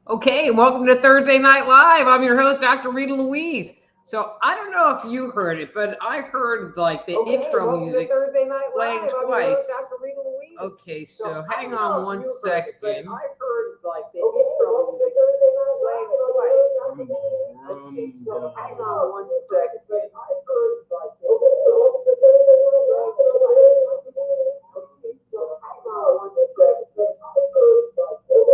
Okay, welcome to Thursday Night Live. I'm your host, Dr. Rita Louise. So I don't know if you heard it, but I heard like the intro music playing twice. Okay, so hang on one second. I heard like the intro music playing twice. Okay, so hang on one second. I heard like the intro music playing twice. Okay, so hang on one second. I heard like the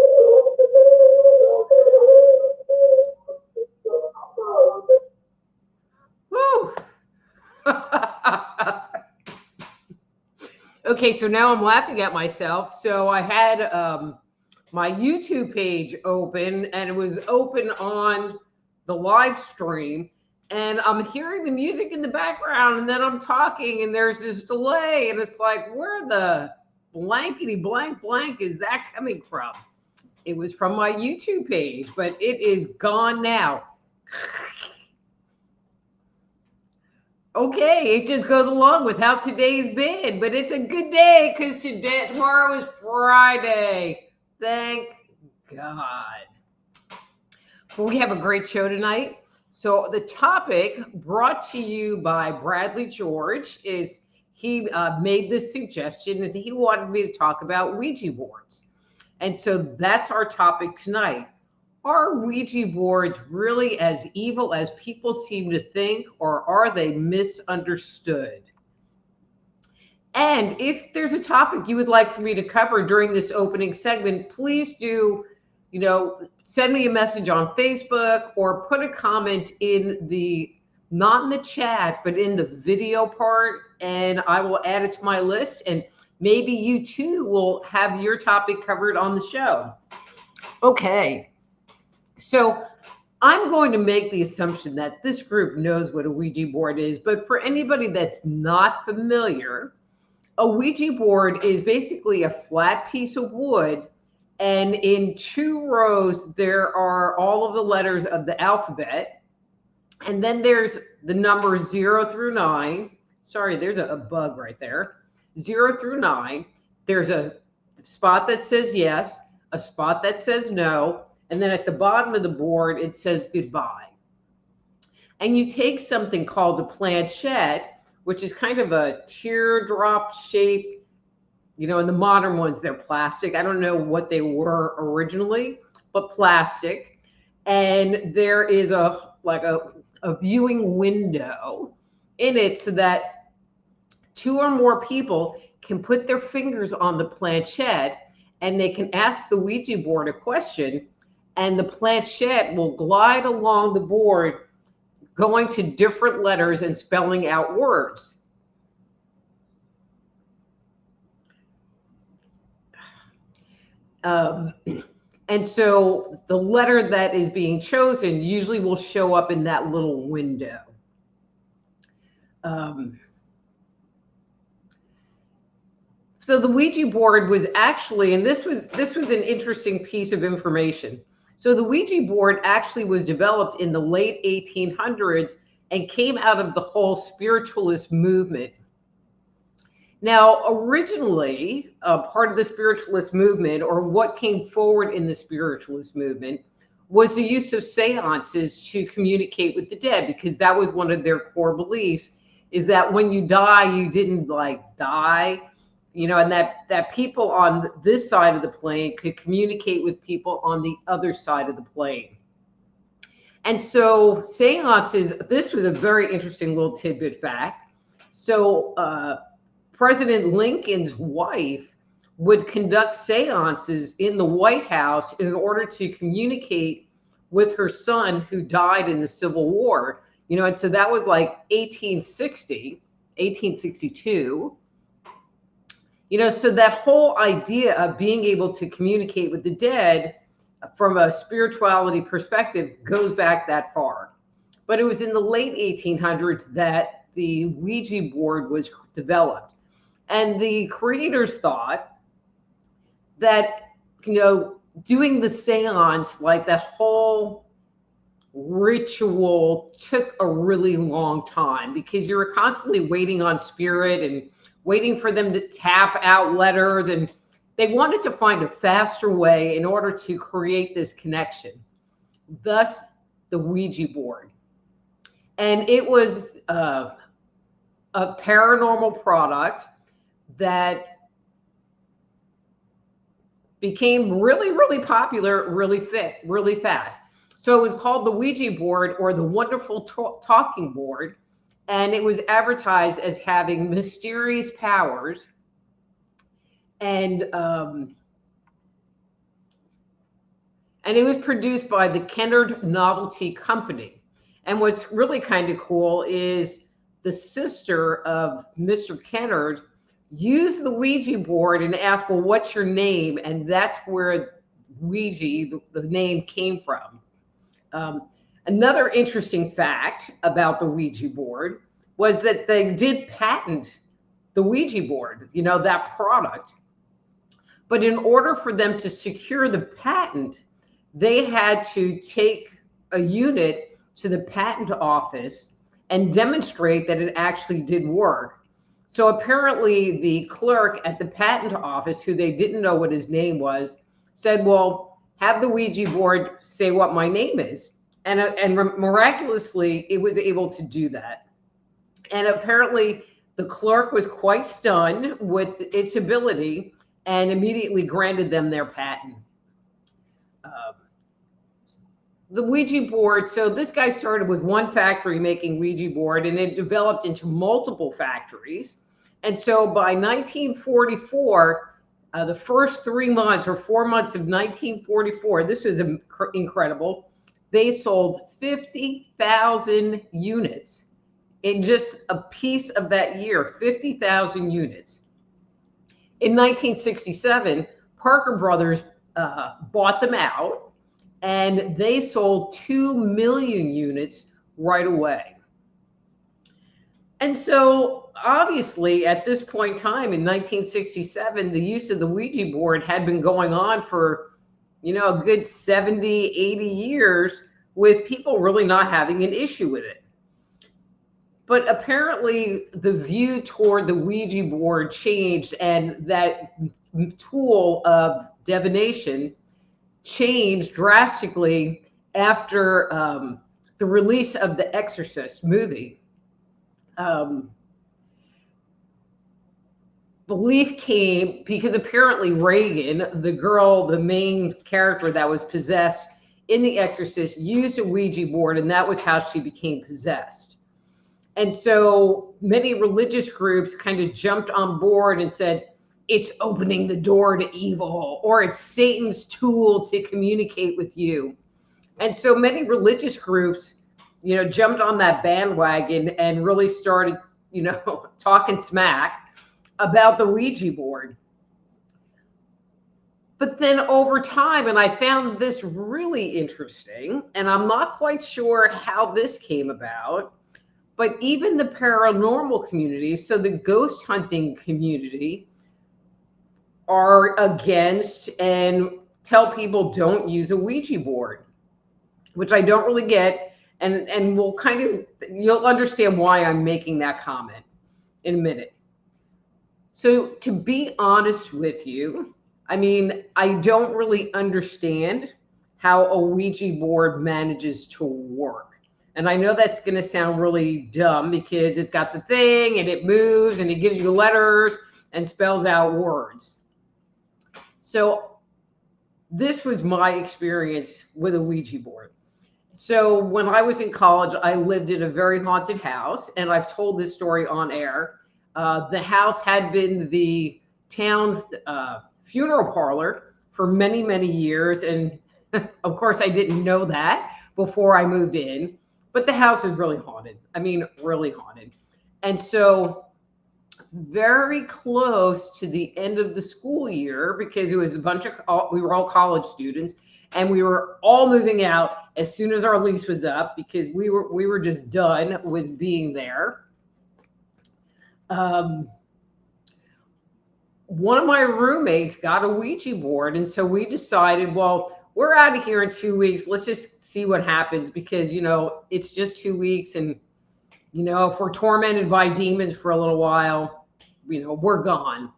Woo! Okay, so now I'm laughing at myself. So I had my YouTube page open, and it was open on the live stream, and I'm hearing the music in the background, and then I'm talking, and there's this delay, and it's like, where the blankety blank blank is that coming from? It was from my YouTube page, but it is gone now. Okay, it just goes along with how today's been, but it's a good day because tomorrow is Friday. Thank God. Well, we have a great show tonight. So the topic brought to you by Bradley George is he made this suggestion and he wanted me to talk about Ouija boards. And so that's our topic tonight. Are Ouija boards really as evil as people seem to think, or are they misunderstood? And if there's a topic you would like for me to cover during this opening segment, please do, send me a message on Facebook or put a comment in the, not in the chat, but in the video part, and I will add it to my list. And maybe you too will have your topic covered on the show. Okay. So I'm going to make the assumption that this group knows what a Ouija board is, but for anybody that's not familiar, a Ouija board is basically a flat piece of wood, and in 2 rows, there are all of the letters of the alphabet, and then there's the numbers 0 through 9. Sorry, there's a bug right there. 0 through 9. There's a spot that says yes, a spot that says no, and then at the bottom of the board, it says goodbye. And you take something called a planchette, which is kind of a teardrop shape. In the modern ones, they're plastic. I don't know what they were originally, but plastic. And there is a viewing window in it so that 2 or more people can put their fingers on the planchette and they can ask the Ouija board a question, and the planchette will glide along the board, going to different letters and spelling out words. And so the letter that is being chosen usually will show up in that little window. So the Ouija board was actually, and this was an interesting piece of information. So the Ouija board actually was developed in the late 1800s and came out of the whole spiritualist movement. Now, originally, part of the spiritualist movement, or what came forward in the spiritualist movement, was the use of seances to communicate with the dead, because that was one of their core beliefs, is that when you die, you didn't die, and that people on this side of the plane could communicate with people on the other side of the plane. And so seances, this was a very interesting little tidbit fact. So President Lincoln's wife would conduct seances in the White House in order to communicate with her son who died in the Civil War. And so that was like 1860, 1862. So that whole idea of being able to communicate with the dead from a spirituality perspective goes back that far. But it was in the late 1800s that the Ouija board was developed. And the creators thought that, doing the seance, like that whole ritual, took a really long time because you were constantly waiting on spirit and waiting for them to tap out letters. And they wanted to find a faster way in order to create this connection. Thus, the Ouija board. And it was a paranormal product that became really, really popular, really fast. So it was called the Ouija board, or the Wonderful Talking Board, and it was advertised as having mysterious powers. And it was produced by the Kennard Novelty Company. And what's really kind of cool is the sister of Mr. Kennard used the Ouija board and asked, well, what's your name? And that's where Ouija, the name, came from. Another interesting fact about the Ouija board was that they did patent the Ouija board, that product. But in order for them to secure the patent, they had to take a unit to the patent office and demonstrate that it actually did work. So apparently the clerk at the patent office, who they didn't know what his name was, said, well, have the Ouija board say what my name is. And miraculously, it was able to do that. And apparently the clerk was quite stunned with its ability and immediately granted them their patent. The Ouija board, so this guy started with one factory making Ouija board, and it developed into multiple factories. And so by 1944, the first 3 months or 4 months of 1944, this was incredible, they sold 50,000 units in just a piece of that year, 50,000 units. In 1967, Parker Brothers bought them out, and they sold 2 million units right away. And so obviously at this point in time in 1967, the use of the Ouija board had been going on for, a good 70, 80 years, with people really not having an issue with it. But apparently the view toward the Ouija board changed, and that tool of divination changed drastically after the release of the Exorcist movie. Belief came because apparently Reagan, the main character that was possessed in The Exorcist, used a Ouija board, and that was how she became possessed. And so many religious groups kind of jumped on board and said, it's opening the door to evil, or it's Satan's tool to communicate with you. And so many religious groups, jumped on that bandwagon and really started, talking smack about the Ouija board. But then over time, and I found this really interesting, and I'm not quite sure how this came about, but even the paranormal community, so the ghost hunting community, are against and tell people don't use a Ouija board, which I don't really get. And we'll you'll understand why I'm making that comment in a minute. So to be honest with you, I don't really understand how a Ouija board manages to work. And I know that's going to sound really dumb because it's got the thing and it moves and it gives you letters and spells out words. So this was my experience with a Ouija board. So when I was in college, I lived in a very haunted house, and I've told this story on air. The house had been the town funeral parlor for many, many years. And Of course, I didn't know that before I moved in, but the house is really haunted. I mean, really haunted. And so, very close to the end of the school year, because it was a bunch of, we were all college students, and we were all moving out as soon as our lease was up, because we were just done with being there. One of my roommates got a Ouija board, and so we decided, well, we're out of here in 2 weeks. Let's just see what happens, because it's just 2 weeks, and if we're tormented by demons for a little while, we're gone.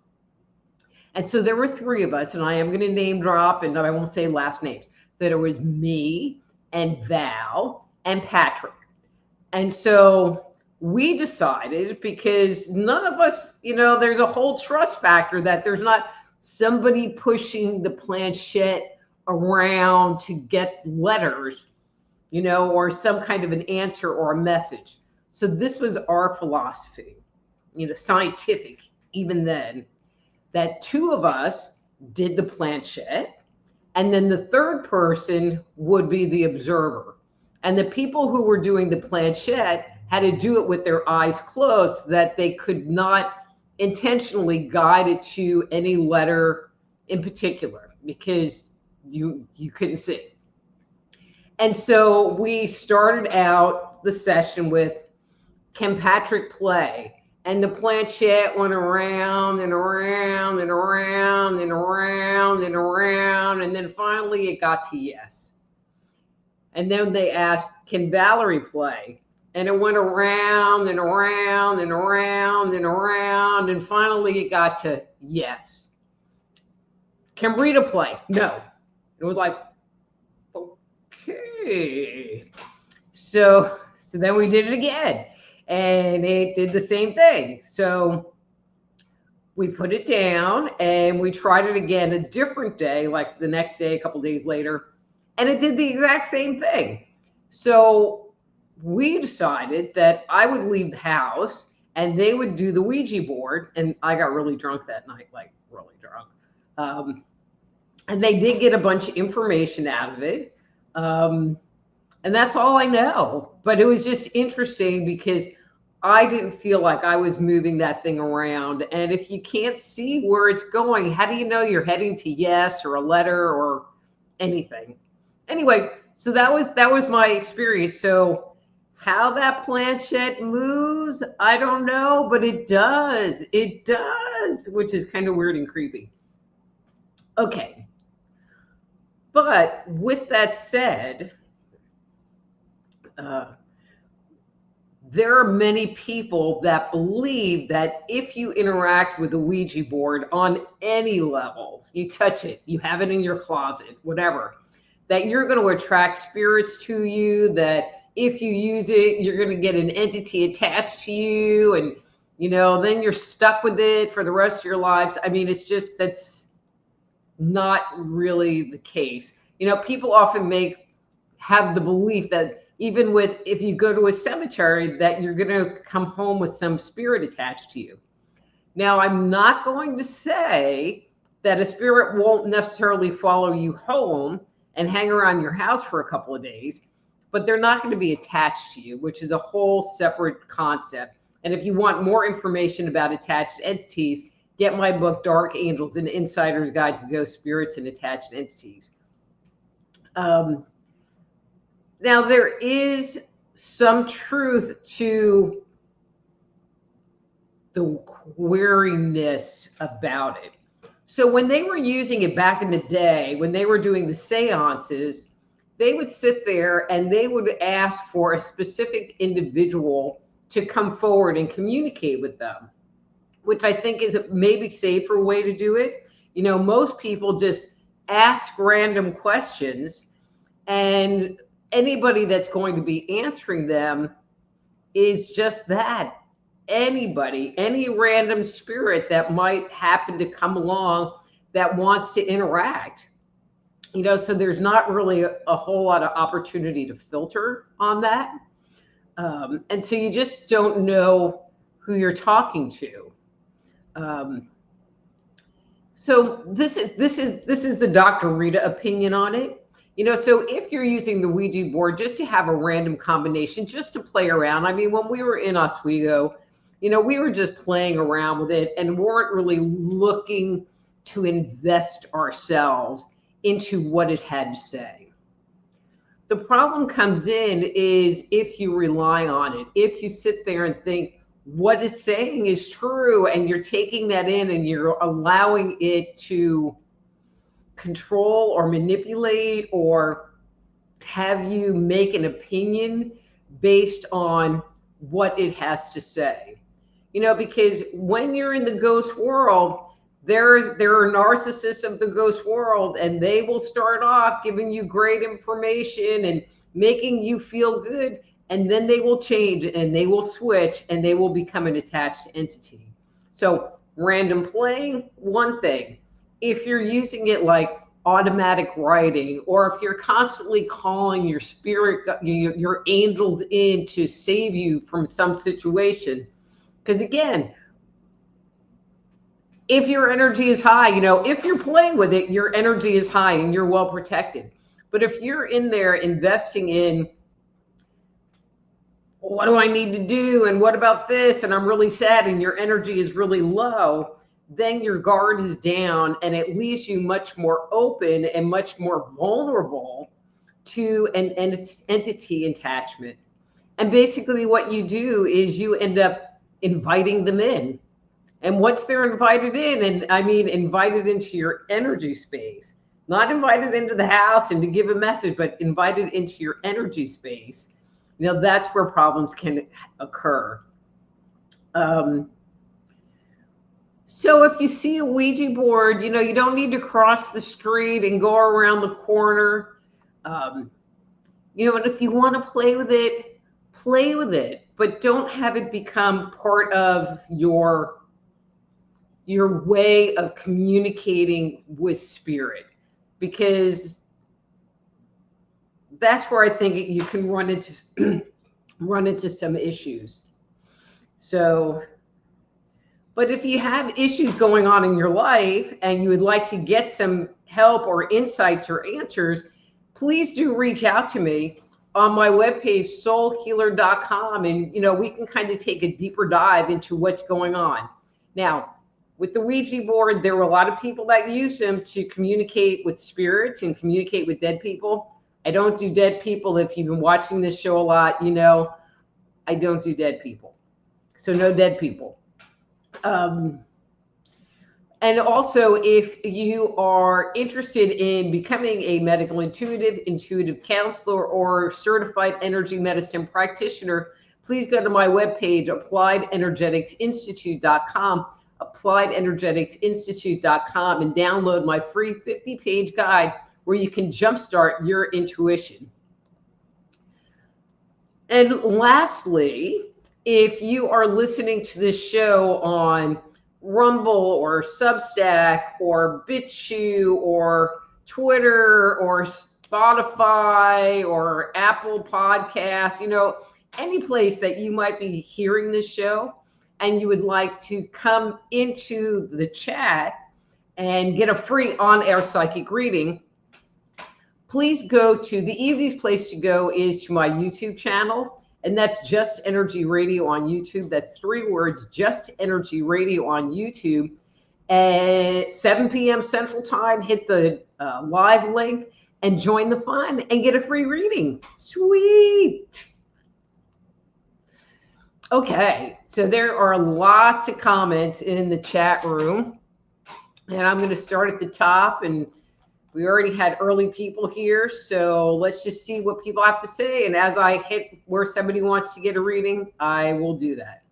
And so there were three of us, and I am going to name drop, and I won't say last names. That it was me and Val and Patrick. And so we decided, because none of us, there's a whole trust factor that there's not somebody pushing the planchette around to get letters, or some kind of an answer or a message. So this was our philosophy, scientific, even then, that two of us did the planchette, and then the third person would be the observer. And the people who were doing the planchette had to do it with their eyes closed, so that they could not intentionally guide it to any letter in particular, because you couldn't see. And so we started out the session with, can Patrick play? And the planchette went around and around and around and around and around. And then finally it got to yes. And then they asked, can Valerie play? And it went around and around and around and around. And finally it got to yes. Can Rita play? No. It was like, okay. So then we did it again. And it did the same thing. So we put it down and we tried it again a different day, like the next day, a couple days later, and it did the exact same thing. So we decided that I would leave the house and they would do the Ouija board. And I got really drunk that night, like really drunk. And they did get a bunch of information out of it. And that's all I know. But it was just interesting, because I didn't feel like I was moving that thing around. And if you can't see where it's going, how do you know you're heading to yes or a letter or anything? Anyway, so that was my experience. So how that planchette moves, I don't know, but it does. It does, which is kind of weird and creepy. Okay. But with that said, there are many people that believe that if you interact with the Ouija board on any level, you touch it, you have it in your closet, whatever, that you're going to attract spirits to you, that if you use it, you're going to get an entity attached to you, and then you're stuck with it for the rest of your lives. I mean, that's not really the case. People often have the belief that even if you go to a cemetery, that you're going to come home with some spirit attached to you. Now, I'm not going to say that a spirit won't necessarily follow you home and hang around your house for a couple of days, but they're not going to be attached to you, which is a whole separate concept. And if you want more information about attached entities, get my book, Dark Angels, An Insider's Guide to Ghost Spirits and Attached Entities. Now, there is some truth to the queeriness about it. So when they were using it back in the day, when they were doing the seances, they would sit there and they would ask for a specific individual to come forward and communicate with them, which I think is a maybe safer way to do it. Most people just ask random questions, and anybody that's going to be answering them is just that. Anybody, any random spirit that might happen to come along that wants to interact. So there's not really a whole lot of opportunity to filter on that. And so you just don't know who you're talking to. So this is the Dr. Rita opinion on it. So if you're using the Ouija board just to have a random combination, just to play around. I mean, when we were in Oswego, we were just playing around with it and weren't really looking to invest ourselves into what it had to say. The problem comes in is if you rely on it, if you sit there and think what it's saying is true and you're taking that in and you're allowing it to control or manipulate or have you make an opinion based on what it has to say. Because when you're in the ghost world, there are narcissists of the ghost world, and they will start off giving you great information and making you feel good, and then they will change and they will switch and they will become an attached entity. So random playing, one thing. If you're using it like automatic writing, or if you're constantly calling your spirit, your angels in to save you from some situation, because again, if your energy is high, if you're playing with it, your energy is high and you're well protected. But if you're in there investing in, what do I need to do? And what about this? And I'm really sad, and your energy is really low, then your guard is down and it leaves you much more open and much more vulnerable to an entity attachment. And basically what you do is you end up inviting them in. And once they're invited in, and I mean invited into your energy space, not invited into the house and to give a message, but invited into your energy space, that's where problems can occur. So if you see a Ouija board, you don't need to cross the street and go around the corner. And if you want to play with it, but don't have it become part of your way of communicating with spirit, because that's where I think you can run into some issues. So, but if you have issues going on in your life and you would like to get some help or insights or answers, please do reach out to me on my webpage, soulhealer.com. And, we can kind of take a deeper dive into what's going on. Now, with the Ouija board, there were a lot of people that use them to communicate with spirits and communicate with dead people. I don't do dead people. If you've been watching this show a lot, I don't do dead people. So no dead people. And also, if you are interested in becoming a medical intuitive counselor, or certified energy medicine practitioner, please go to my webpage, appliedenergeticsinstitute.com, appliedenergeticsinstitute.com, and download my free 50-page guide where you can jumpstart your intuition. And lastly, if you are listening to this show on Rumble or Substack or BitChute or Twitter or Spotify or Apple Podcasts, any place that you might be hearing this show, and you would like to come into the chat and get a free on-air psychic reading, please go to, the easiest place to go is to my YouTube channel, and that's Just Energy Radio on YouTube. That's 3 words, Just Energy Radio on YouTube. At 7 p.m. Central Time, hit the live link and join the fun and get a free reading. Sweet. Okay, so there are lots of comments in the chat room, and I'm going to start at the top, and we already had early people here, so let's just see what people have to say. And as I hit where somebody wants to get a reading, I will do that.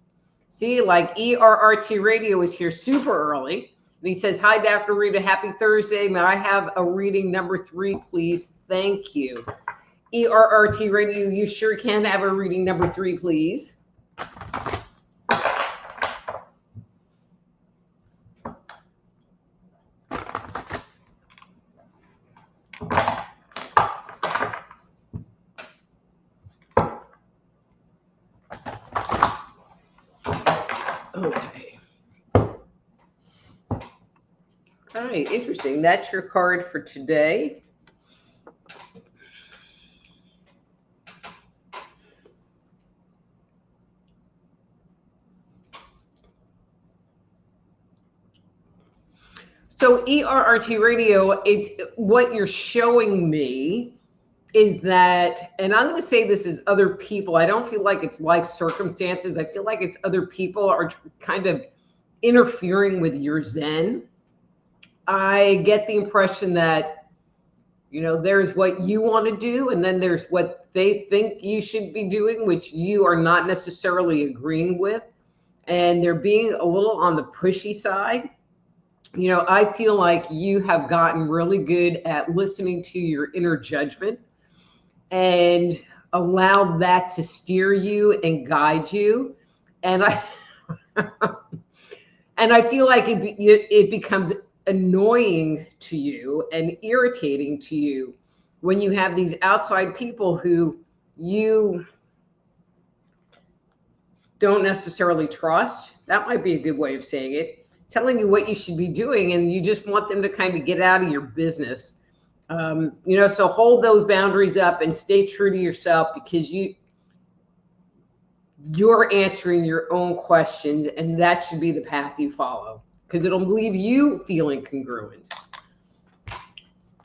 See, like ERRT Radio is here super early. And he says, hi, Dr. Rita, happy Thursday. May I have a reading number 3, please? Thank you. ERRT Radio, you sure can have a reading number 3, please. Okay. All right, interesting. That's your card for today. So ERRT radio, it's what you're showing me is that, and I'm going to say this is other people. I don't feel like it's life circumstances. I feel like it's other people are kind of interfering with your Zen. I get the impression that, you know, there's what you want to do, and then there's what they think you should be doing, which you are not necessarily agreeing with. And they're being a little on the pushy side. You know, I feel like you have gotten really good at listening to your inner judgment and allow that to steer you and guide you. And I and I feel like it becomes annoying to you and irritating to you when you have these outside people who you don't necessarily trust. That might be a good way of saying it. Telling you what you should be doing, and you just want them to kind of get out of your business. You know, so hold those boundaries up and stay true to yourself, because you're answering your own questions, and that should be the path you follow, because it'll leave you feeling congruent.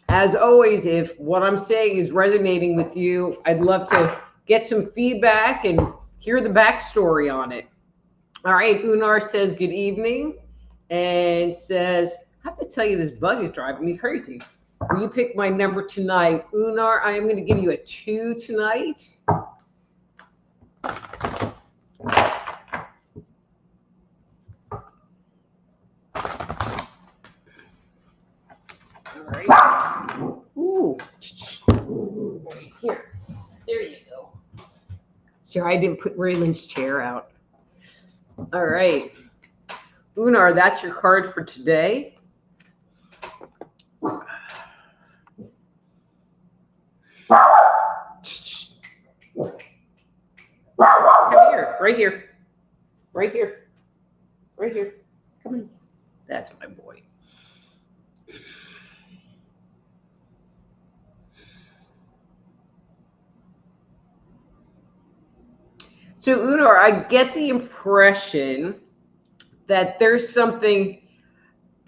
As always, if what I'm saying is resonating with you, I'd love to get some feedback and hear the backstory on it. All right, Unar says good evening and says, I have to tell you, this bug is driving me crazy. Will you pick my number tonight? Unar, I am going to give you a 2 tonight. All right. Ooh. Right here. There you go. Sorry, I didn't put Raylan's chair out. All right. Unar, that's your card for today. Come here, right here, right here, right here. Come on. That's my boy. So Unar, I get the impression that there's something,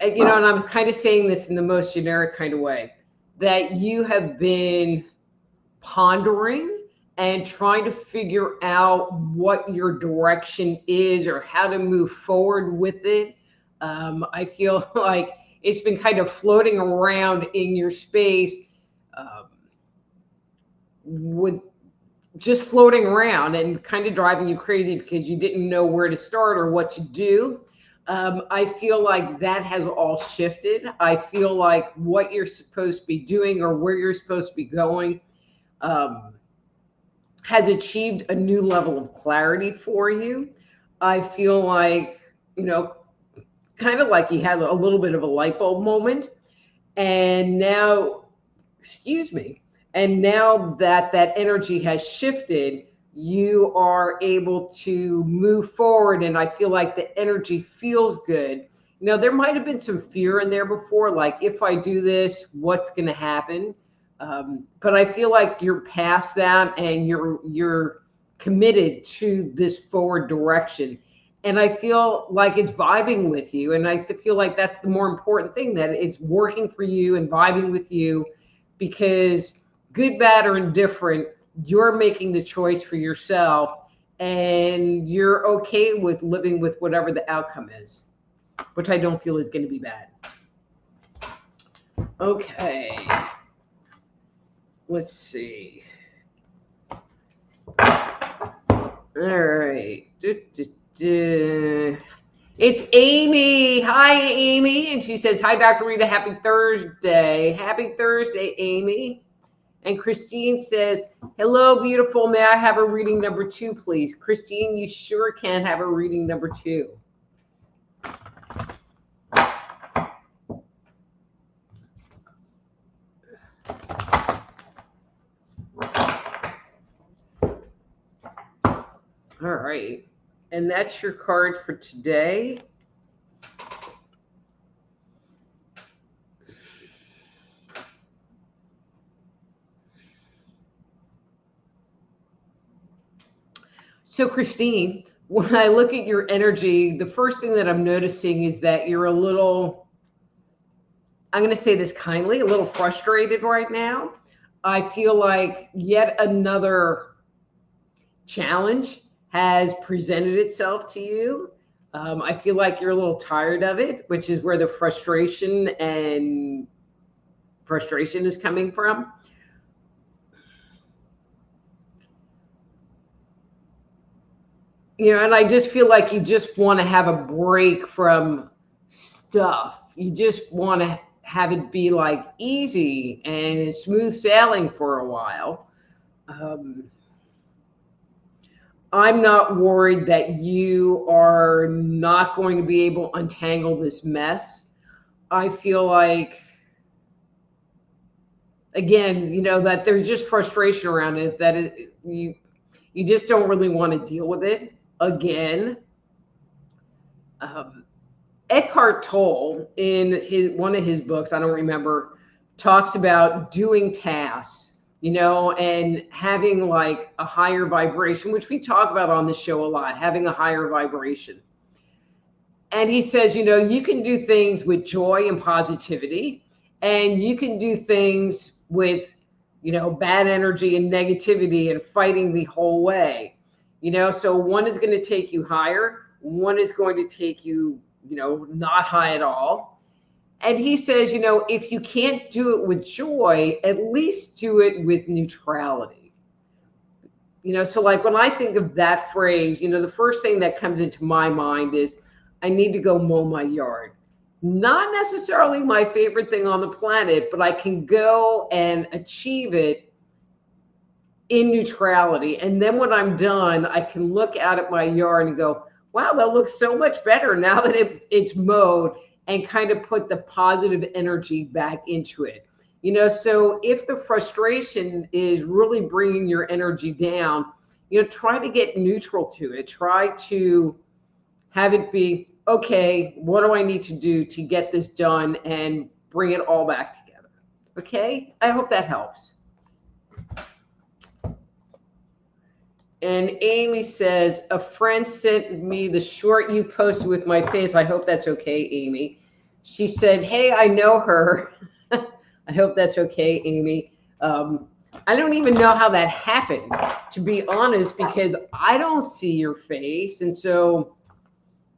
you know, and I'm kind of saying this in the most generic kind of way, that you have been pondering and trying to figure out what your direction is or how to move forward with it. I feel like it's been kind of floating around in your space, with just floating around and kind of driving you crazy because you didn't know where to start or what to do. I feel like that has all shifted. I feel like what you're supposed to be doing or where you're supposed to be going has achieved a new level of clarity for you. I feel like, you know, kind of like you had a little bit of a light bulb moment. And now, excuse me, and now that that energy has shifted, you are able to move forward. And I feel like the energy feels good. You know, there might have been some fear in there before, like, if I do this, what's going to happen? But I feel like you're past that and you're committed to this forward direction. And I feel like it's vibing with you. And I feel like that's the more important thing, that it's working for you and vibing with you, because good, bad, or indifferent, you're making the choice for yourself, and you're okay with living with whatever the outcome is, which I don't feel is going to be bad. Okay. Let's see. All right. It's Amy. Hi, Amy. And she says, hi, Dr. Rita. Happy Thursday. Happy Thursday, Amy. And Christine says, hello, beautiful. May I have a reading number 2, please? Christine, you sure can have a reading number 2. All right. And that's your card for today. So Christine, when I look at your energy, the first thing that I'm noticing is that you're a little I'm going to say this kindly, a little frustrated right now. I feel like yet another challenge has presented itself to you. I feel like you're a little tired of it, which is where the frustration is coming from. And I just feel like you just want to have a break from stuff. You just want to have it be like easy and smooth sailing for a while. I'm not worried that you are not going to be able to untangle this mess. I feel like, again, that there's just frustration around it, that you just don't really want to deal with it again. Eckhart Tolle, in one of his books, I don't remember, talks about doing tasks, and having like a higher vibration, which we talk about on the show a lot, having a higher vibration. And he says, you can do things with joy and positivity, and you can do things with, bad energy and negativity and fighting the whole way. So one is going to take you higher, one is going to take you, not high at all. And he says, if you can't do it with joy, at least do it with neutrality. So like when I think of that phrase, the first thing that comes into my mind is, I need to go mow my yard. Not necessarily my favorite thing on the planet, but I can go and achieve it in neutrality. And then when I'm done, I can look out at my yard and go, wow, that looks so much better now that it's mowed, and kind of put the positive energy back into it. So if the frustration is really bringing your energy down, try to get neutral to it. Try to have it be, okay, what do I need to do to get this done and bring it all back together? Okay, I hope that helps. And Amy says, a friend sent me the short you posted with my face. I hope that's okay, Amy. She said, hey, I know her. I hope that's okay, Amy. I don't even know how that happened, to be honest, because I don't see your face. And so,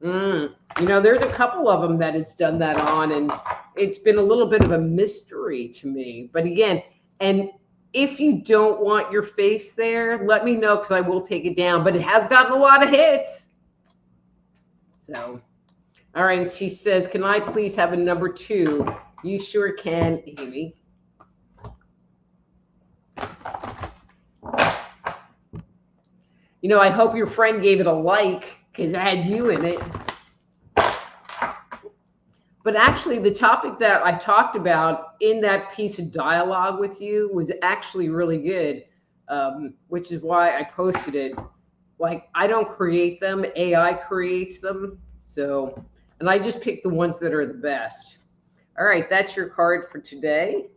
there's a couple of them that it's done that on, and it's been a little bit of a mystery to me. But again, and if you don't want your face there, let me know, because I will take it down. But it has gotten a lot of hits. So, all right. And she says, can I please have a number 2? You sure can, Amy. I hope your friend gave it a like, because it had you in it. But actually, the topic that I talked about in that piece of dialogue with you was actually really good, which is why I posted it. Like, I don't create them, AI creates them. So, and I just pick the ones that are the best. All right, that's your card for today.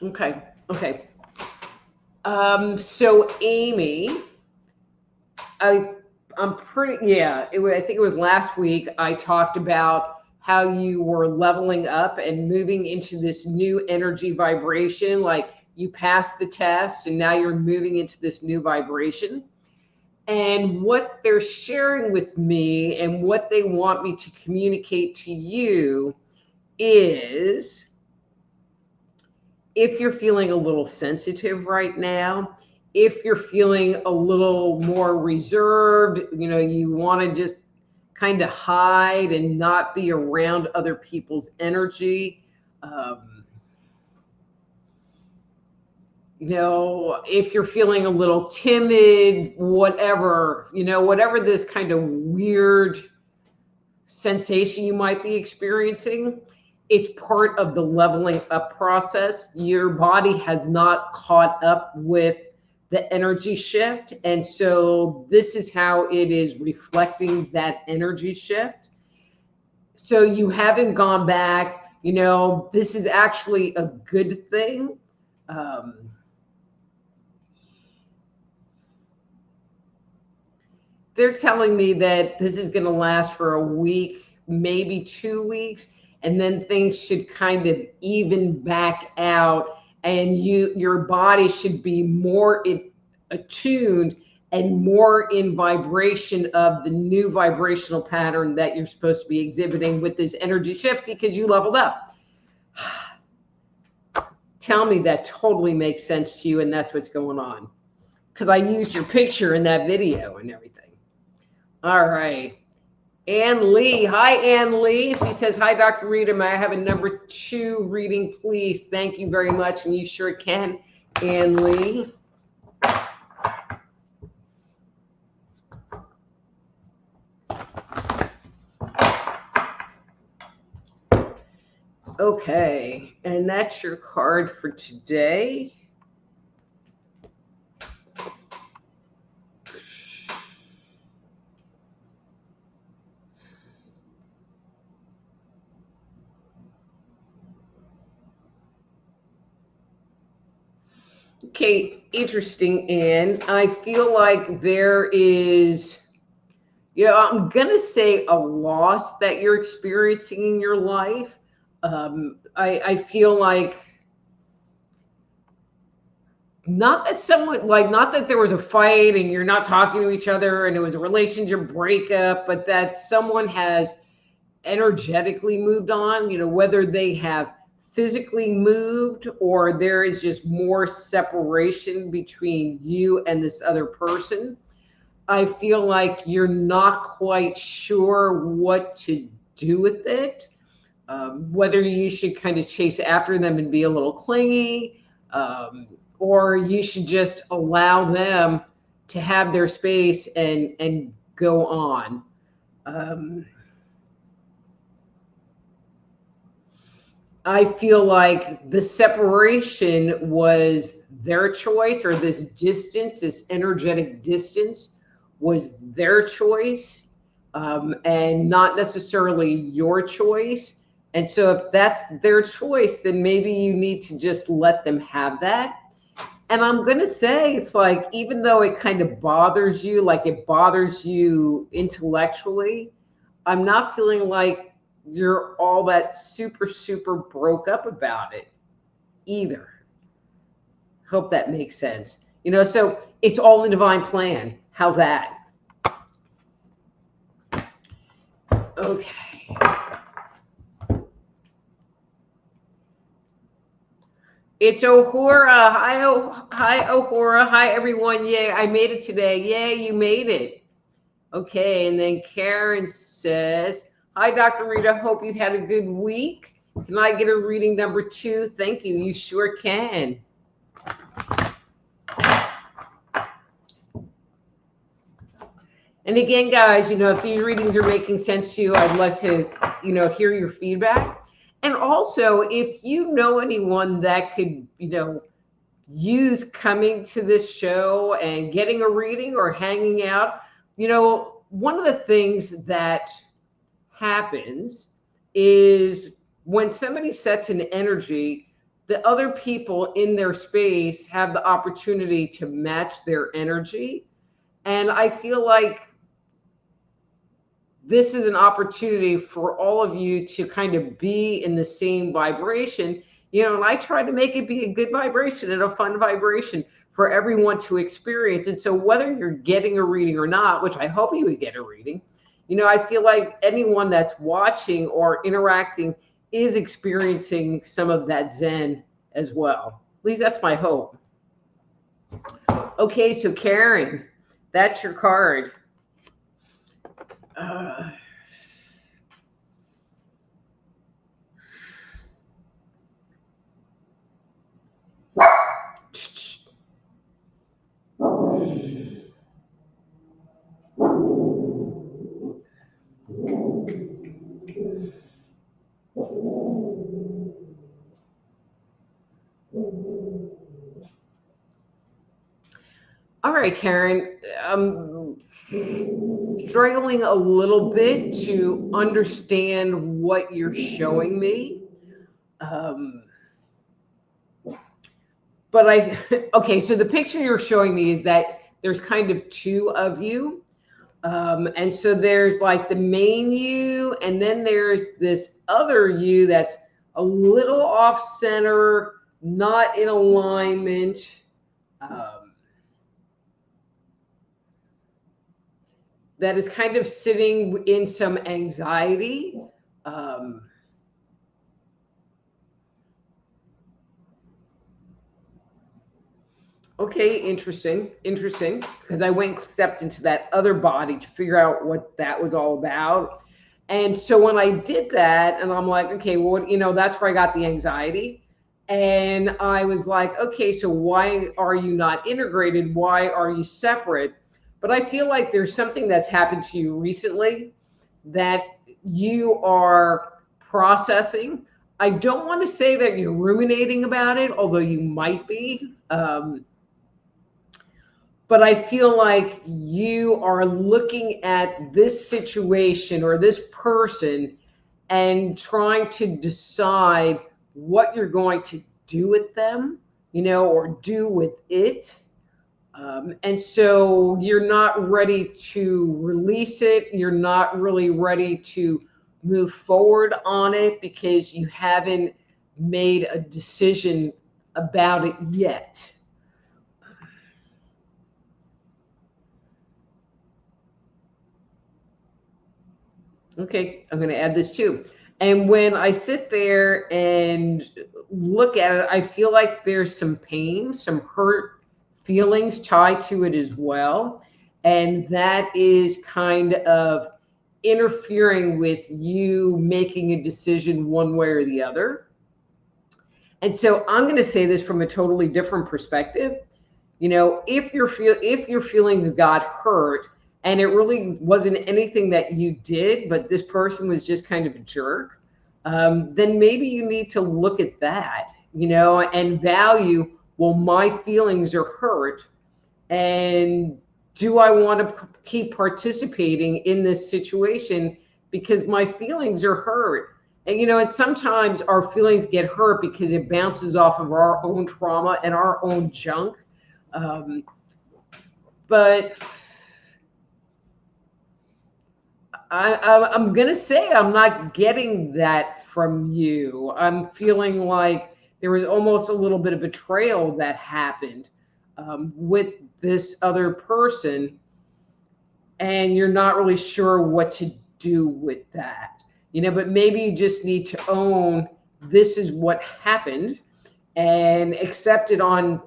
Okay. So Amy, I'm pretty, I think it was last week, I talked about how you were leveling up and moving into this new energy vibration. Like, you passed the test and now you're moving into this new vibration. And what they're sharing with me and what they want me to communicate to you is, if you're feeling a little sensitive right now, if you're feeling a little more reserved, you want to just kind of hide and not be around other people's energy. If you're feeling a little timid, whatever this kind of weird sensation you might be experiencing, it's part of the leveling up process. Your body has not caught up with the energy shift. And so this is how it is reflecting that energy shift. So you haven't gone back, this is actually a good thing. They're telling me that this is going to last for a week, maybe 2 weeks, and then things should kind of even back out, and your body should be more attuned and more in vibration of the new vibrational pattern that you're supposed to be exhibiting with this energy shift because you leveled up. Tell me that totally makes sense to you and that's what's going on, because I used your picture in that video and everything. All right. Ann Lee. Hi, Ann Lee. She says, hi, Dr. Rita. May I have a number 2 reading, please? Thank you very much. And you sure can, Ann Lee. Okay. And that's your card for today. Okay, interesting, Anne. I feel like there is, I'm going to say a loss that you're experiencing in your life. I feel like not that there was a fight and you're not talking to each other and it was a relationship breakup, but that someone has energetically moved on, whether they have physically moved or there is just more separation between you and this other person. I feel like you're not quite sure what to do with it, whether you should kind of chase after them and be a little clingy, or you should just allow them to have their space and go on. I feel like the separation was their choice, or this distance, this energetic distance was their choice, and not necessarily your choice. And so if that's their choice, then maybe you need to just let them have that. And I'm going to say, it's like, even though it kind of bothers you, like it bothers you intellectually, I'm not feeling like you're all that super, super broke up about it either. Hope that makes sense. So it's all the divine plan. How's that? Okay. It's Ohura. Hi, Ohura. Hi, everyone. Yay, I made it today. Yay, you made it. Okay, and then Karen says, hi, Dr. Rita. Hope you had a good week. Can I get a reading number 2? Thank you. You sure can. And again, guys, if these readings are making sense to you, I'd love to, hear your feedback. And also, if you know anyone that could, use coming to this show and getting a reading or hanging out, one of the things that happens is when somebody sets an energy, the other people in their space have the opportunity to match their energy. And I feel like this is an opportunity for all of you to kind of be in the same vibration, and I try to make it be a good vibration and a fun vibration for everyone to experience. And so whether you're getting a reading or not, which I hope you would get a reading, I feel like anyone that's watching or interacting is experiencing some of that Zen as well. At least that's my hope. Okay, so Karen, that's your card. All right, Karen, I'm struggling a little bit to understand what you're showing me. okay, so the picture you're showing me is that there's kind of two of you. And so there's like the main you, and then there's this other you that's a little off center, not in alignment. That is kind of sitting in some anxiety. Okay, interesting, because I went and stepped into that other body to figure out what that was all about. And so when I did that, and I'm like, okay, well, that's where I got the anxiety. And I was like, okay, so why are you not integrated? Why are you separate? But I feel like there's something that's happened to you recently that you are processing. I don't want to say that you're ruminating about it, although you might be. But I feel like you are looking at this situation or this person and trying to decide what you're going to do with them, or do with it. And so you're not ready to release it. You're not really ready to move forward on it because you haven't made a decision about it yet. Okay, I'm going to add this too. And when I sit there and look at it, I feel like there's some pain, some hurt feelings tied to it as well. And that is kind of interfering with you making a decision one way or the other. And so I'm going to say this from a totally different perspective. If your feelings got hurt, and it really wasn't anything that you did, but this person was just kind of a jerk, then maybe you need to look at that, and value, well, my feelings are hurt. And do I want to keep participating in this situation because my feelings are hurt? And sometimes our feelings get hurt because it bounces off of our own trauma and our own junk. But I'm going to say I'm not getting that from you. I'm feeling like there was almost a little bit of betrayal that happened with this other person, and you're not really sure what to do with that. But maybe you just need to own this is what happened and accept it on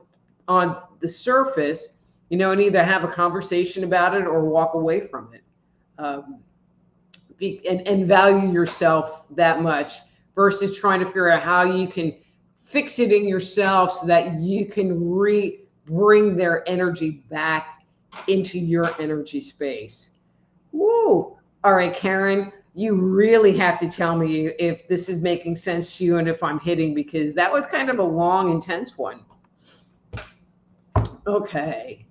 the surface, and either have a conversation about it or walk away from it. And value yourself that much versus trying to figure out how you can fix it in yourself so that you can bring their energy back into your energy space. Woo! All right, Karen, you really have to tell me if this is making sense to you and if I'm hitting, because that was kind of a long, intense one. Okay.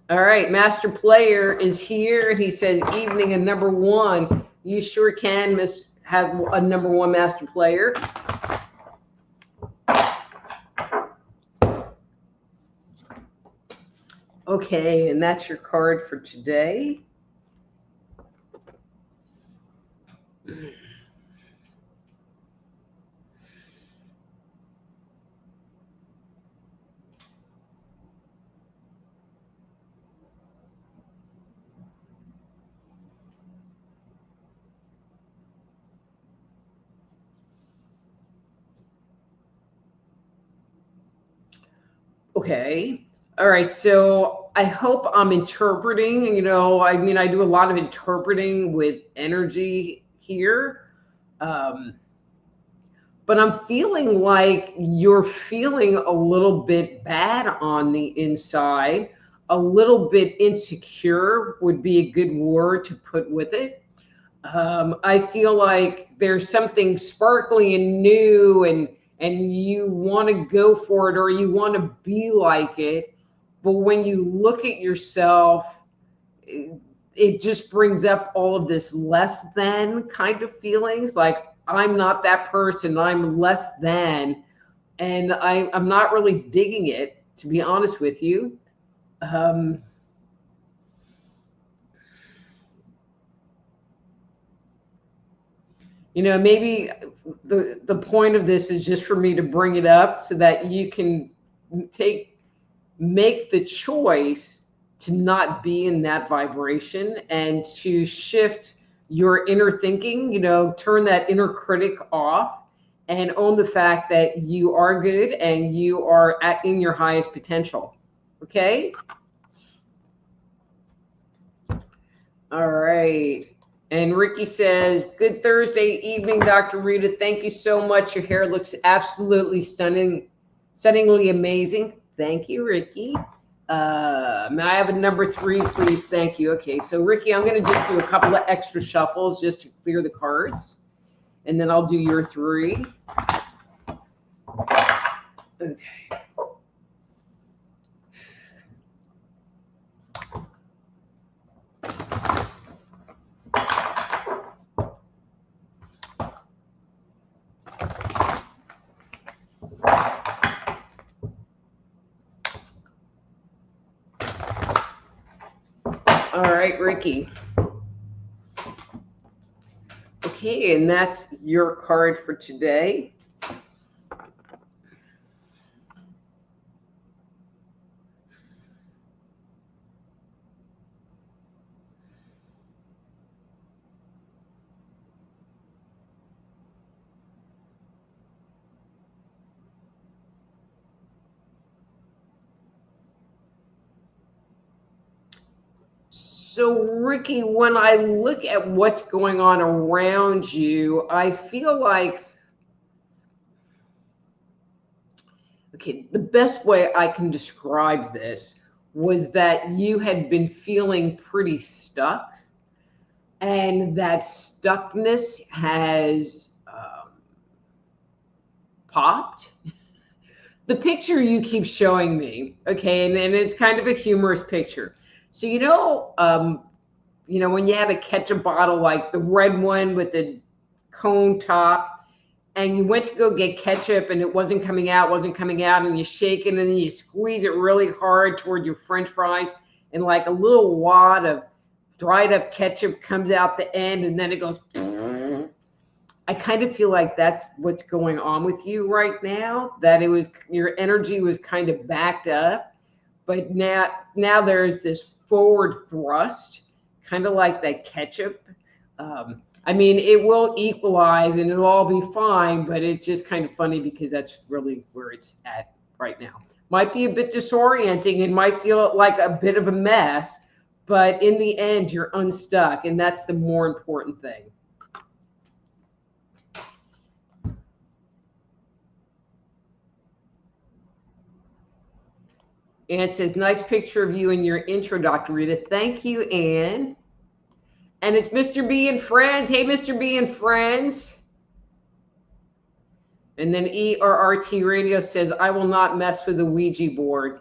All right, Master Player is here, and he says, evening and number one. You sure can have a number one Master Player. Okay, and that's your card for today. Okay. All right. So I hope I'm interpreting, I do a lot of interpreting with energy here. But I'm feeling like you're feeling a little bit bad on the inside, a little bit insecure would be a good word to put with it. I feel like there's something sparkly and new, and you want to go for it or you want to be like it. But when you look at yourself, it just brings up all of this less than kind of feelings, like I'm not that person, I'm less than. and I'm not really digging it, to be honest with you. Maybe the point of this is just for me to bring it up so that you can make the choice to not be in that vibration and to shift your inner thinking, turn that inner critic off and own the fact that you are good and you are in your highest potential. Okay? All right. And Ricky says, good Thursday evening, Dr. Rita. Thank you so much. Your hair looks absolutely stunningly amazing. Thank you, Ricky. May I have a number 3, please? Thank you. Okay, so Ricky, I'm going to just do a couple of extra shuffles just to clear the cards. And then I'll do your 3. Okay. All right, Ricky. Okay, and that's your card for today. So, Ricky, when I look at what's going on around you, I feel like, okay, the best way I can describe this was that you had been feeling pretty stuck, and that stuckness has popped. The picture you keep showing me, okay, and it's kind of a humorous picture. So, when you have a ketchup bottle, like the red one with the cone top, and you went to go get ketchup and it wasn't coming out, and you shake it and then you squeeze it really hard toward your French fries, and like a little wad of dried up ketchup comes out the end, and then it goes. I kind of feel like that's what's going on with you right now, that your energy was kind of backed up, but now there's this forward thrust, kind of like that ketchup. It will equalize and it'll all be fine, but it's just kind of funny because that's really where it's at right now. Might be a bit disorienting and might feel like a bit of a mess, but in the end, you're unstuck, and that's the more important thing. Anne says, nice picture of you in your intro, Dr. Rita. Thank you, Anne. And it's Mr. B and Friends. Hey, Mr. B and Friends. And then ERRT Radio says, I will not mess with the Ouija board.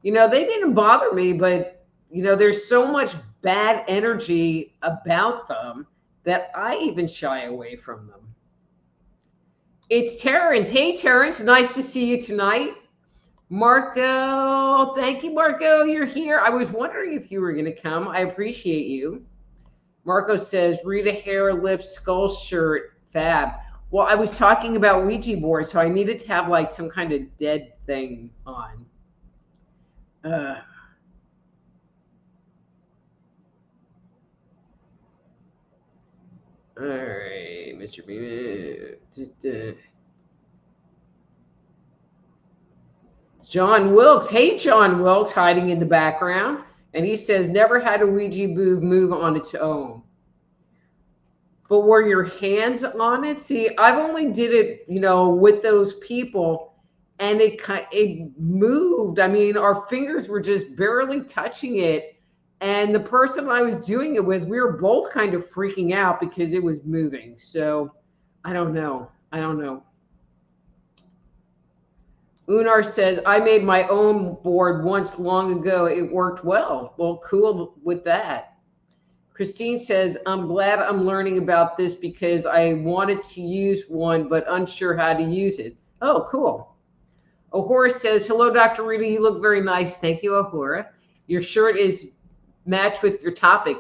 They didn't bother me, but, there's so much bad energy about them that I even shy away from them. It's Terrence. Hey, Terrence. Nice to see you tonight. Marco, thank you, Marco. You're here. I was wondering if you were going to come. I appreciate you. Marco says, Rita hair, lips, skull shirt, fab. Well, I was talking about Ouija board, so I needed to have like some kind of dead thing on. All right, Mr. B. John Wilkes. Hey, John Wilkes, hiding in the background. And he says, never had a Ouija board move on its own. But were your hands on it? See, I've only did it, with those people, and it moved. Our fingers were just barely touching it. And the person I was doing it with, we were both kind of freaking out because it was moving. So I don't know. Unar says, I made my own board once long ago. It worked well. Well, cool with that. Christine says, I'm glad I'm learning about this because I wanted to use one, but unsure how to use it. Oh, cool. Ahura says, hello, Dr. Rita. You look very nice. Thank you, Ahura. Your shirt is matched with your topic,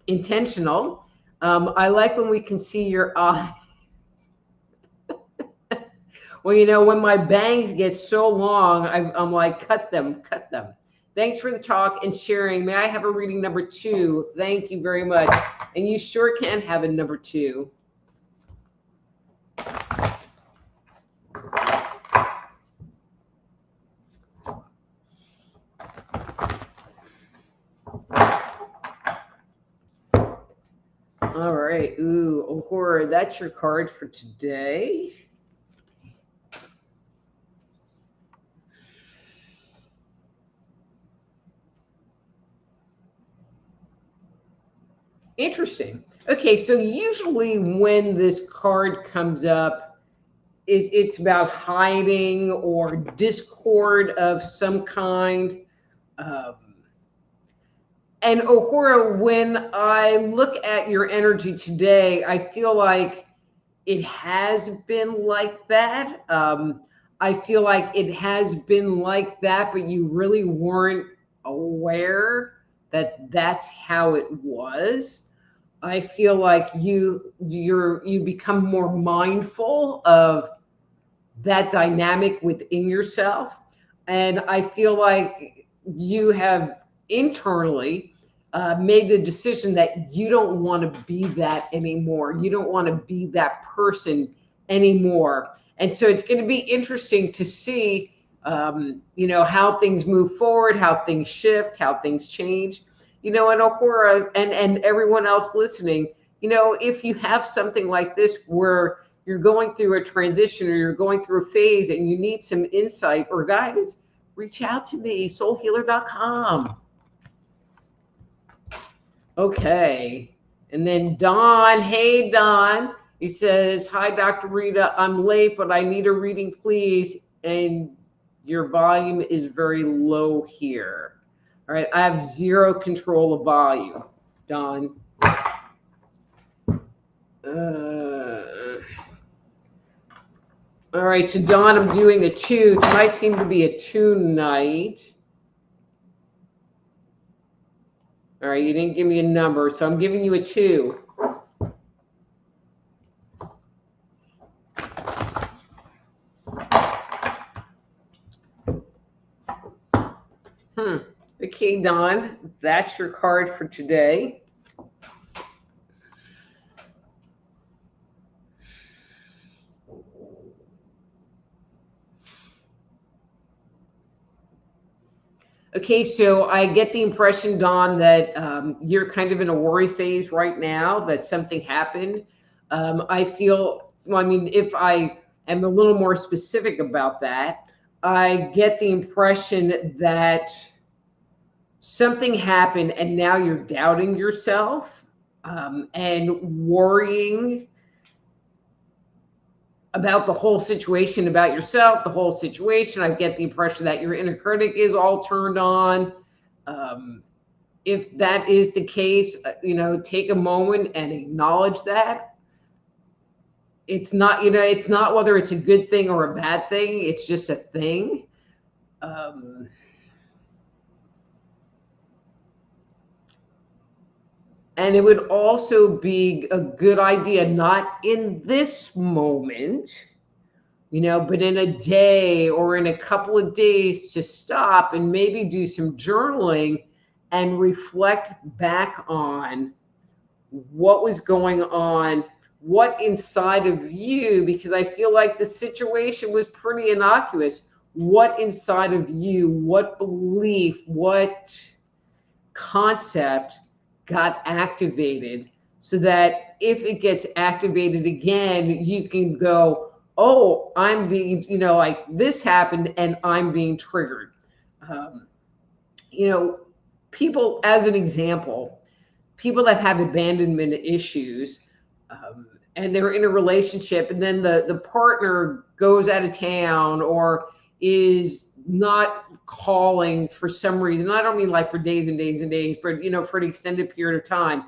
intentional. I like when we can see your eyes. Well, you know, when my bangs get so long, I'm like, cut them, cut them. Thanks for the talk and sharing. May I have a reading number 2? Thank you very much. And you sure can have a number 2. All right. Ooh, Ahura, that's your card for today. Interesting. Okay, so usually when this card comes up, it's about hiding or discord of some kind. And Ahura, when I look at your energy today, I feel like it has been like that. I feel like it has been like that, but you really weren't aware that that's how it was. I feel like you become more mindful of that dynamic within yourself, and I feel like you have internally made the decision that you don't want to be that anymore. You don't want to be that person anymore, and so it's going to be interesting to see, you know, how things move forward, how things shift, how things change. You know, and Ahura and everyone else listening, you know, if you have something like this where you're going through a transition or you're going through a phase and you need some insight or guidance, reach out to me, soulhealer.com. Okay. And then Don, hey, Don, he says, hi, Dr. Rita, I'm late, but I need a reading, please. And your volume is very low here. All right, I have zero control of volume, Don. All right, so Don, I'm doing a 2. Tonight seemed to be a 2 night. All right, you didn't give me a number, so I'm giving you a 2. Okay, Don, that's your card for today. Okay, so I get the impression, Don, that you're kind of in a worry phase right now, that something happened. I feel, well, I mean, if I am a little more specific about that, I get the impression that something happened and now you're doubting yourself and worrying about the whole situation, about yourself, the whole situation. I get the impression that your inner critic is all turned on. If that is the case, you know, take a moment and acknowledge that. It's not, you know, it's not whether it's a good thing or a bad thing. It's just a thing. And it would also be a good idea, not in this moment, you know, but in a day or in a couple of days to stop and maybe do some journaling and reflect back on what was going on, what inside of you, because I feel like the situation was pretty innocuous. What inside of you, what belief, what concept got activated, so that if it gets activated again, you can go, oh, I'm being, you know, like this happened and I'm being triggered. You know, people, as an example, people that have abandonment issues, and they're in a relationship and then the partner goes out of town or is not calling for some reason. I don't mean like for days and days and days, but, you know, for an extended period of time,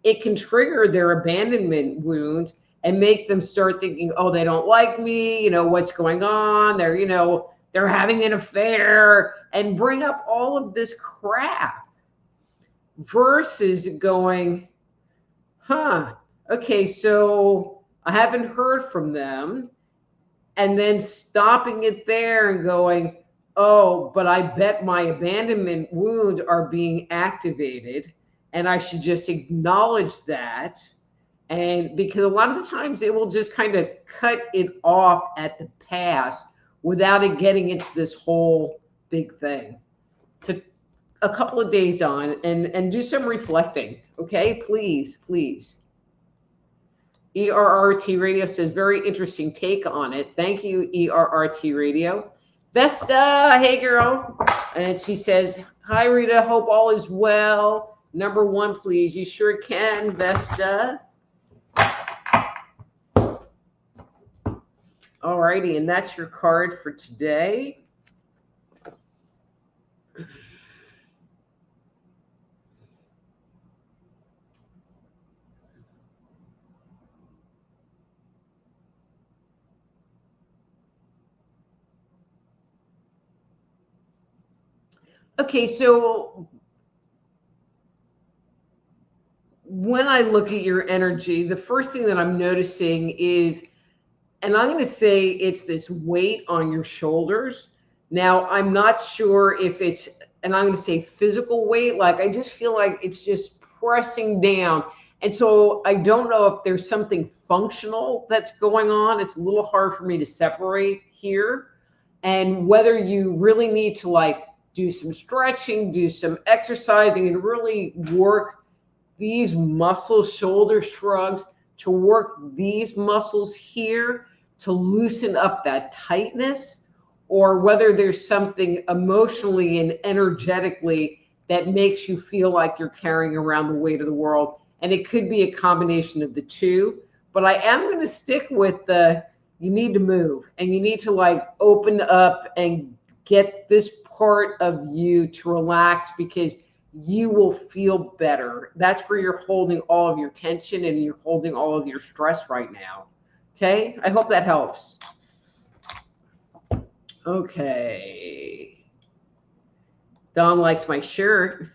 it can trigger their abandonment wounds and make them start thinking, oh, they don't like me, you know, what's going on? They're, you know, they're having an affair and bring up all of this crap versus going, okay, so I haven't heard from them, and then stopping it there and going, oh, but I bet my abandonment wounds are being activated, and I should just acknowledge that. And because a lot of the times it will just kind of cut it off at the pass without it getting into this whole big thing. So a couple of days on and do some reflecting. Okay, please. ERRT Radio says, very interesting take on it. Thank you, ERRT Radio. Vesta, hey girl. And she says, hi Rita, hope all is well. Number 1, please. You sure can, Vesta. All righty, and that's your card for today. Okay, so when I look at your energy, the first thing that I'm noticing is, and I'm going to say it's this weight on your shoulders. Now, I'm not sure if it's, and I'm going to say physical weight, like I just feel like it's just pressing down. And so I don't know if there's something functional that's going on. It's a little hard for me to separate here. And whether you really need to like do some stretching, do some exercising, and really work these muscles, shoulder shrugs, to work these muscles here to loosen up that tightness, or whether there's something emotionally and energetically that makes you feel like you're carrying around the weight of the world. And it could be a combination of the two. But I am going to stick with you need to move, and you need to like open up and get this part of you to relax, because you will feel better. That's where you're holding all of your tension and you're holding all of your stress right now. Okay, I hope that helps. Okay. Dawn likes my shirt.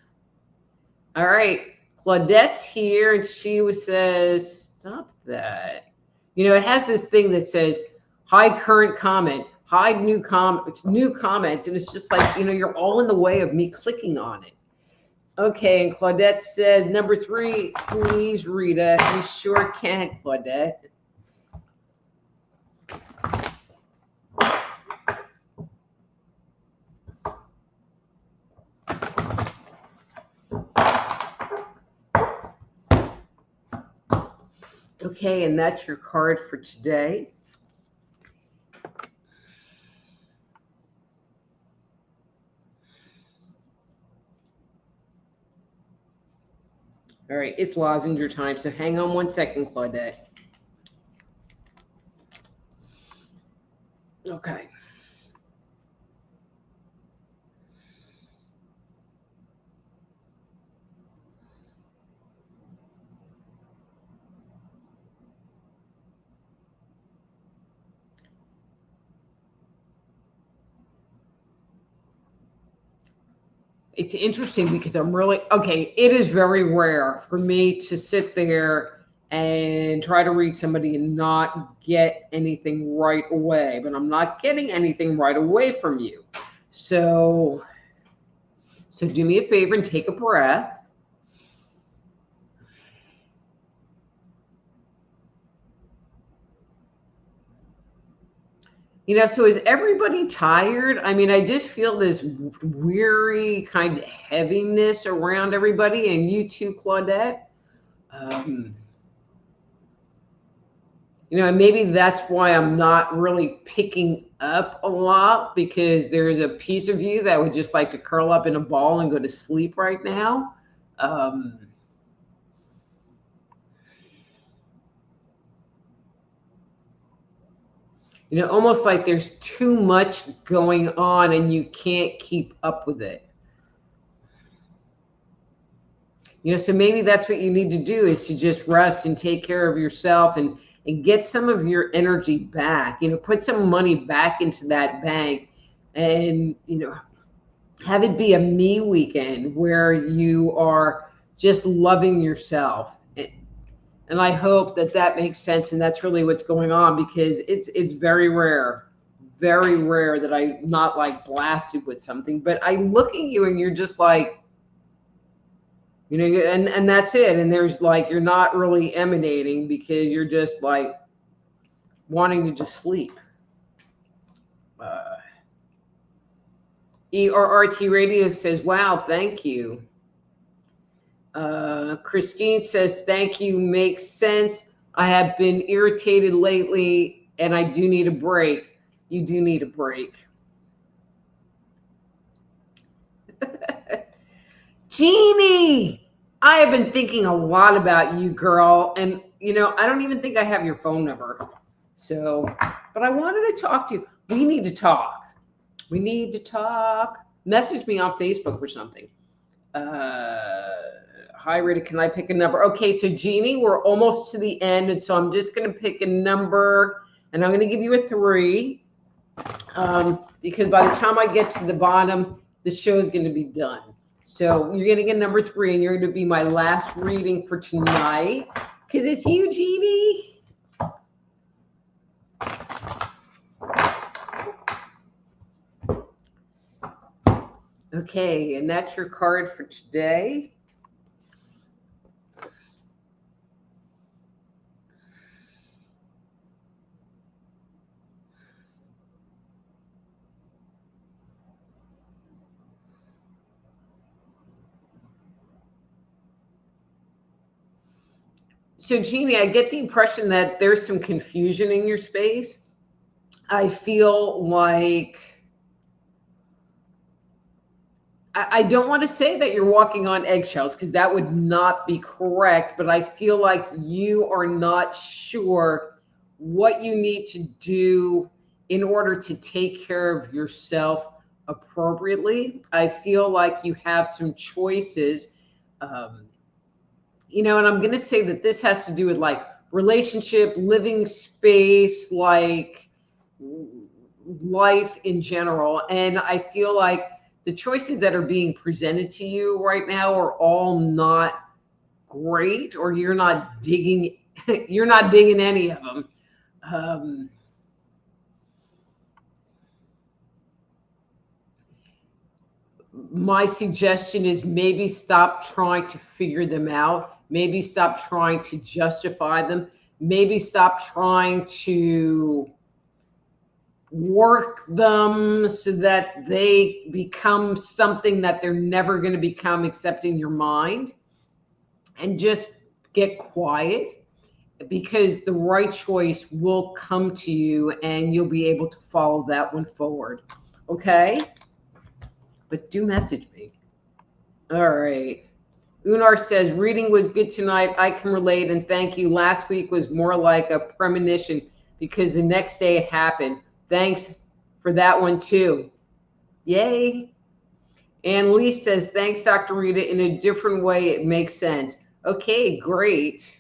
All right, Claudette's here, and she says, stop that. You know, it has this thing that says, hide current comment, hide new comments, and it's just like, you know, you're all in the way of me clicking on it. Okay, and Claudette said, number 3, please, Rita. You sure can, Claudette. Okay, and that's your card for today. All right, it's lozenge time, so hang on 1 second, Claudette. Okay. It's interesting because I'm really, okay, it is very rare for me to sit there and try to read somebody and not get anything right away, but I'm not getting anything right away from you. So do me a favor and take a breath. You know, so is everybody tired? I mean, I just feel this weary kind of heaviness around everybody, and you too, Claudette. You know, and maybe that's why I'm not really picking up a lot, because there's a piece of you that would just like to curl up in a ball and go to sleep right now. You know, almost like there's too much going on and you can't keep up with it. You know, so maybe that's what you need to do, is to just rest and take care of yourself and get some of your energy back. You know, put some money back into that bank and, have it be a me weekend where you are just loving yourself. And I hope that makes sense. And that's really what's going on, because it's very rare that I'm not like blasted with something, but I look at you and you're just like, and that's it. And there's like, you're not really emanating because you're just like wanting to just sleep. ERRT Radio says, wow, thank you. Christine says, thank you, makes sense. I have been irritated lately and I do need a break. You do need a break. Jeannie, I have been thinking a lot about you, girl. And, I don't even think I have your phone number. So, but I wanted to talk to you. We need to talk. Message me on Facebook or something. Hi, Rita, can I pick a number? Okay, so Jeannie, we're almost to the end. And so I'm just going to pick a number, and I'm going to give you a 3. Because by the time I get to the bottom, the show is going to be done. So you're going to get number 3, and you're going to be my last reading for tonight. Because it's you, Jeannie. Okay, and that's your card for today. So, Jeannie, I get the impression that there's some confusion in your space. I feel like, I don't want to say that you're walking on eggshells, because that would not be correct, but I feel like you are not sure what you need to do in order to take care of yourself appropriately. I feel like you have some choices, and I'm going to say that this has to do with like relationship, living space, like life in general. And I feel like the choices that are being presented to you right now are all not great, or you're not digging any of them. My suggestion is maybe stop trying to figure them out. Maybe stop trying to justify them. Maybe stop trying to work them so that they become something that they're never going to become except in your mind. And just get quiet, because the right choice will come to you and you'll be able to follow that one forward. Okay? But do message me. All right. Unar says, reading was good tonight. I can relate, and thank you. Last week was more like a premonition because the next day it happened. Thanks for that one too. Yay. And Lee says, thanks, Dr. Rita. In a different way, it makes sense. Okay, great.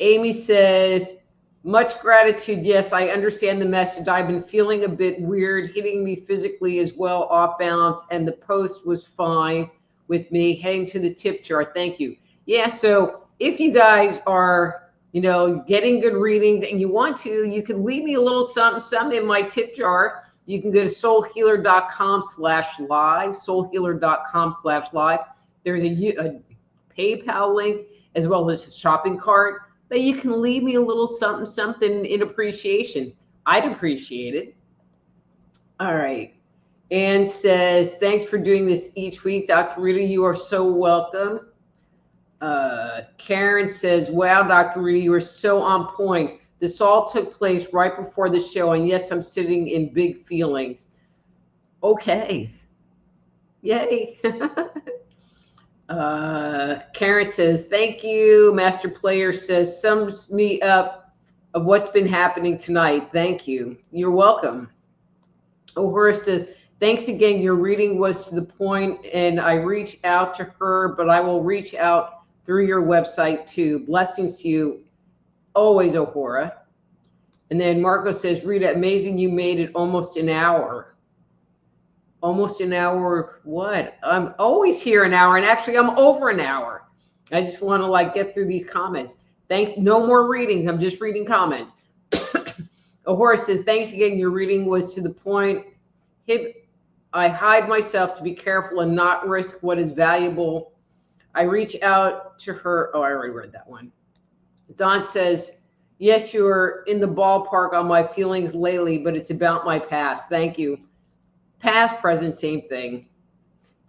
Amy says, much gratitude. Yes, I understand the message. I've been feeling a bit weird, hitting me physically as well, off balance, and the post was fine with me. Heading to the tip jar. Thank you. Yeah, so if you guys are, getting good readings and you want to, you can leave me a little something in my tip jar. You can go to soulhealer.com/live, soulhealer.com/live. There's a PayPal link as well as a shopping cart that you can leave me a little something in appreciation. I'd appreciate it. All right. Anne says, thanks for doing this each week, Dr. Rita. You are so welcome. Karen says, wow, Dr. Rita, you are so on point. This all took place right before the show, and yes, I'm sitting in big feelings. Okay. Yay. Karen says, thank you. Master Player says, sums me up of what's been happening tonight. Thank you. You're welcome. O'Hara says, thanks again. Your reading was to the point, and I reached out to her, but I will reach out through your website too. Blessings to you always, O'Hara. And then Marco says, Rita, amazing you made it almost an hour. Almost an hour. What? I'm always here an hour, and actually I'm over an hour. I just want to like get through these comments. Thanks. No more readings. I'm just reading comments. A horse says, thanks again. Your reading was to the point. I hide myself to be careful and not risk what is valuable. I reach out to her. Oh, I already read that one. Don says, yes, you're in the ballpark on my feelings lately, but it's about my past. Thank you. Past, present, same thing.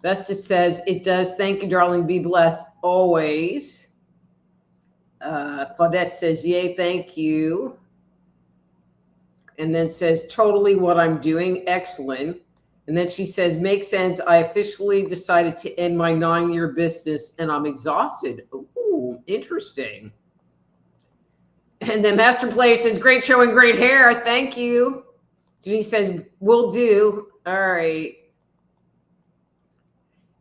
Vesta says, it does. Thank you, darling. Be blessed always. Claudette says, yay, thank you. And then says, totally what I'm doing. Excellent. And then she says, makes sense. I officially decided to end my 9-year business and I'm exhausted. Ooh, interesting. And then Master Play says, great show and great hair. Thank you. Denise says, will do. All right.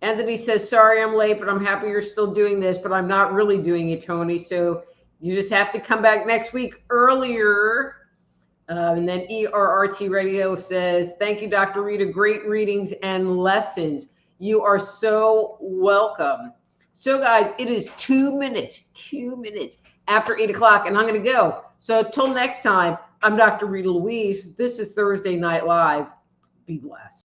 Anthony says, sorry I'm late, but I'm happy you're still doing this, but I'm not really doing it, Tony. So you just have to come back next week earlier. And then ERRT Radio says, thank you, Dr. Rita. Great readings and lessons. You are so welcome. So, guys, it is 2 minutes after 8 o'clock, and I'm going to go. So, till next time, I'm Dr. Rita Louise. This is Thursday Night Live. Be blessed.